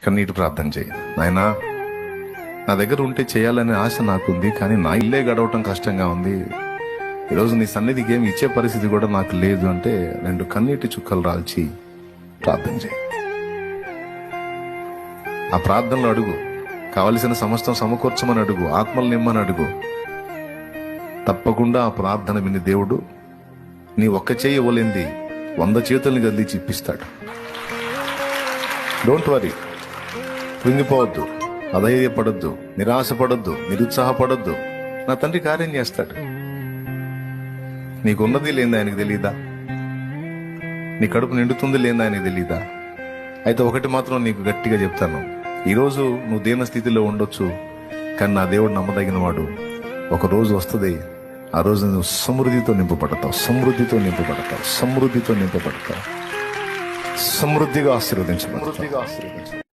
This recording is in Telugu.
కన్నీటి ప్రార్థన చేయి. నాయనా, నా దగ్గర ఉంటే చేయాలనే ఆశ నాకుంది, కానీ నా ఇల్లే గడవటం కష్టంగా ఉంది. ఈరోజు నీ సన్నిధికి ఏమి ఇచ్చే పరిస్థితి కూడా నాకు లేదు అంటే 2 కన్నీటి చుక్కలు రాల్చి ప్రార్థన చేయి. ఆ ప్రార్థనలో అడుగు, కావలసిన సమస్తం సమకూర్చమని అడుగు, ఆత్మలు నిమ్మని అడుగు. తప్పకుండా ఆ ప్రార్థన విని దేవుడు నీ ఒక్క చేయి ఇవ్వలేంది 100 చేతుల్ని కదిలిచి ఇప్పిస్తాడు. Don't worry, కృంగిపోవద్దు, అధైర్యపడొద్దు, నిరాశపడొద్దు, నిరుత్సాహపడొద్దు. నా తండ్రి కార్యం చేస్తాడు. నీకున్నది లేని ఆయనకు తెలీదా? నీ కడుపు నిండుతుంది లేని ఆయనకు తెలీదా? అయితే ఒకటి మాత్రం నీకు గట్టిగా చెప్తాను, ఈరోజు నువ్వు దీన స్థితిలో ఉండొచ్చు, కానీ నా దేవుడు నమ్మదగిన వాడు. ఒక రోజు వస్తుంది, ఆ రోజు నువ్వు సమృద్ధితో నింపబడతావు, సమృద్ధితో నింపబడతావు, సమృద్ధితో నింపబడతావు, సమృద్ధిగా ఆశీర్వదించబడతావు.